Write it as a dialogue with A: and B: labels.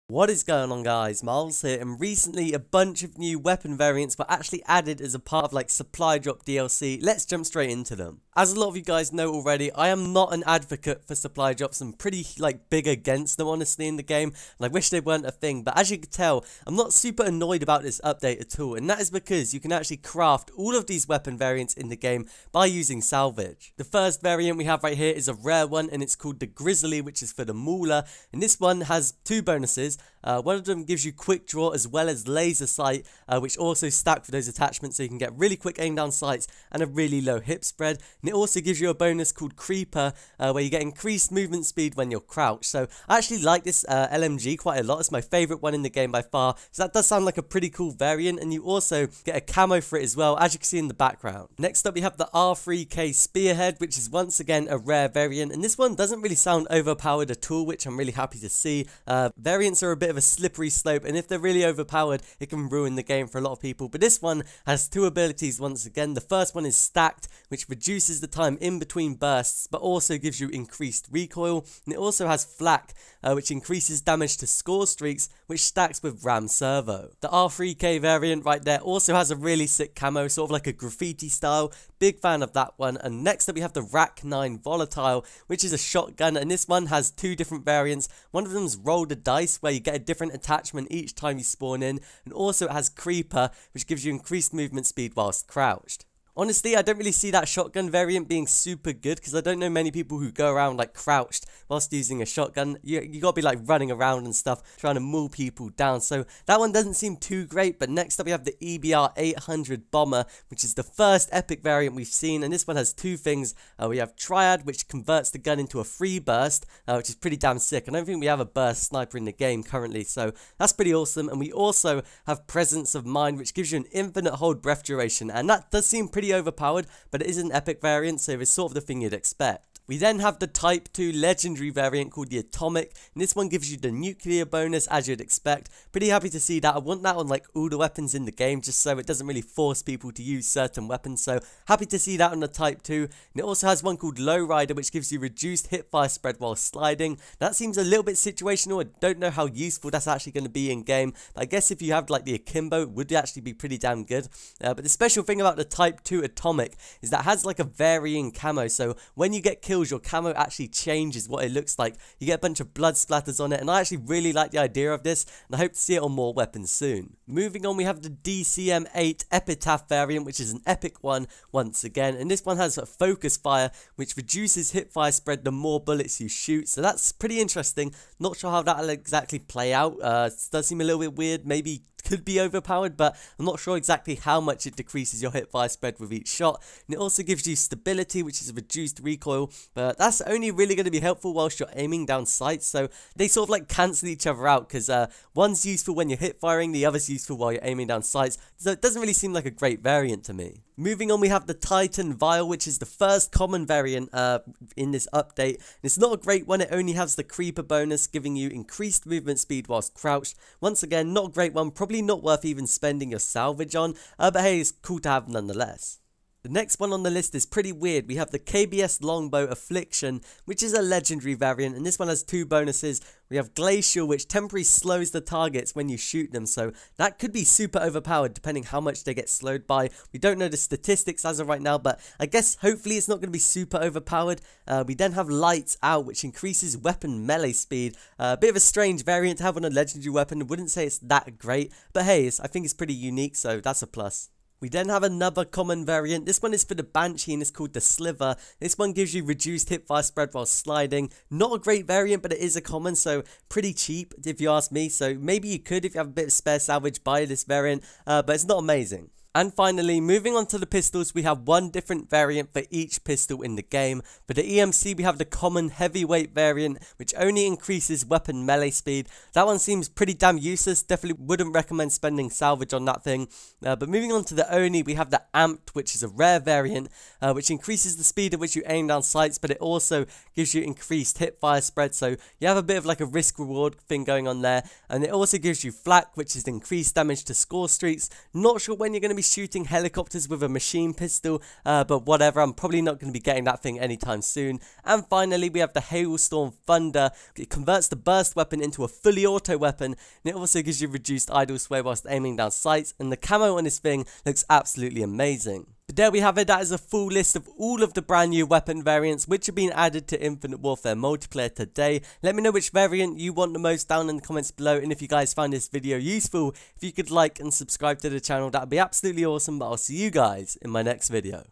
A: What is going on, guys? Miles here, and recently a bunch of new weapon variants were actually added as a part of like supply drop DLC. Let's jump straight into them. As a lot of you guys know already, I am not an advocate for supply drops. I'm pretty like big against them honestly in the game, and I wish they weren't a thing, but as you can tell, I'm not super annoyed about this update at all, and that is because you can actually craft all of these weapon variants in the game by using salvage. The first variant we have right here is a rare one, and it's called the Grizzly, which is for the Mauler, and this one has two bonuses. One of them gives you quick draw as well as laser sight, which also stack for those attachments, so you can get really quick aim down sights and a really low hip spread. And it also gives you a bonus called Creeper, where you get increased movement speed when you're crouched. So I actually like this LMG quite a lot. It's my favorite one in the game by far. So that does sound like a pretty cool variant, and you also get a camo for it as well, as you can see in the background. Next up we have the R3K Spearhead, which is once again a rare variant, and this one doesn't really sound overpowered at all, which I'm really happy to see. Variants are a bit of a slippery slope, and if they're really overpowered, it can ruin the game for a lot of people. But this one has two abilities once again. The first one is Stacked, which reduces the time in between bursts, but also gives you increased recoil. And it also has Flak, which increases damage to score streaks, which stacks with Ram Servo. The R3K variant right there also has a really sick camo, sort of like a graffiti style. Big fan of that one. And next up we have the Rack 9 Volatile, which is a shotgun, and this one has two different variants. One of them is Roll the Dice, where you get a different attachment each time you spawn in, and also it has Creeper, which gives you increased movement speed whilst crouched. Honestly, I don't really see that shotgun variant being super good, because I don't know many people who go around like crouched whilst using a shotgun. You gotta be like running around and stuff, trying to maul people down, so that one doesn't seem too great. But next up we have the EBR 800 Bomber, which is the first epic variant we've seen, and this one has two things. We have Triad, which converts the gun into a free burst, which is pretty damn sick. I don't think we have a burst sniper in the game currently, so that's pretty awesome. And we also have Presence of Mind, which gives you an infinite hold breath duration, and that does seem pretty overpowered, but it is an epic variant, so it's sort of the thing you'd expect. We then have the Type 2 legendary variant called the Atomic, and this one gives you the nuclear bonus as you'd expect. Pretty happy to see that. I want that on like all the weapons in the game, just so it doesn't really force people to use certain weapons, so happy to see that on the Type 2. And it also has one called Lowrider, which gives you reduced hipfire spread while sliding. That seems a little bit situational. I don't know how useful that's actually going to be in game, but I guess if you have like the Akimbo, it would actually be pretty damn good. But the special thing about the Type 2 Atomic is that it has like a varying camo, so when you get killed, your camo actually changes what it looks like. You get a bunch of blood splatters on it, and I actually really like the idea of this, and I hope to see it on more weapons soon. Moving on, we have the DCM8 Epitaph variant, which is an epic one once again, and this one has a focus fire, which reduces hipfire spread the more bullets you shoot, so that's pretty interesting. Not sure how that'll exactly play out. It does seem a little bit weird, maybe could be overpowered, but I'm not sure exactly how much it decreases your hipfire spread with each shot. And it also gives you stability, which is a reduced recoil, but that's only really going to be helpful whilst you're aiming down sights, so they sort of like cancel each other out, because one's useful when you're hip firing, the other's useful while you're aiming down sights, so it doesn't really seem like a great variant to me. Moving on, we have the Titan Vial, which is the first common variant in this update. And it's not a great one, it only has the Creeper bonus, giving you increased movement speed whilst crouched. Once again, not a great one, probably not worth even spending your salvage on, but hey, it's cool to have nonetheless. The next one on the list is pretty weird. We have the KBS Longbow Affliction, which is a legendary variant, and this one has two bonuses. We have Glacial, which temporarily slows the targets when you shoot them, so that could be super overpowered depending how much they get slowed by. We don't know the statistics as of right now, but I guess hopefully it's not going to be super overpowered. We then have Lights Out, which increases weapon melee speed. A bit of a strange variant to have on a legendary weapon. I wouldn't say it's that great, but hey, I think it's pretty unique, so that's a plus. We then have another common variant. This one is for the Banshee, and it's called the Sliver. This one gives you reduced hipfire spread while sliding. Not a great variant, but it is a common, so pretty cheap if you ask me. So maybe you could, if you have a bit of spare salvage, buy this variant, but it's not amazing. And finally, moving on to the pistols, we have one different variant for each pistol in the game. For the EMC, we have the common heavyweight variant, which only increases weapon melee speed. That one seems pretty damn useless, definitely wouldn't recommend spending salvage on that thing. But moving on to the Oni, we have the Amped, which is a rare variant, which increases the speed at which you aim down sights, but it also gives you increased hipfire spread, so you have a bit of like a risk-reward thing going on there. And it also gives you Flak, which is increased damage to score streaks. Not sure when you're going to be be shooting helicopters with a machine pistol, but whatever, I'm probably not going to be getting that thing anytime soon. And finally, we have the Hailstorm Thunder. It converts the burst weapon into a fully auto weapon, and it also gives you reduced idle sway whilst aiming down sights, and the camo on this thing looks absolutely amazing. But there we have it. That is a full list of all of the brand new weapon variants which have been added to Infinite Warfare multiplayer today. Let me know which variant you want the most down in the comments below, and if you guys find this video useful, if you could like and subscribe to the channel, that would be absolutely awesome. But I'll see you guys in my next video.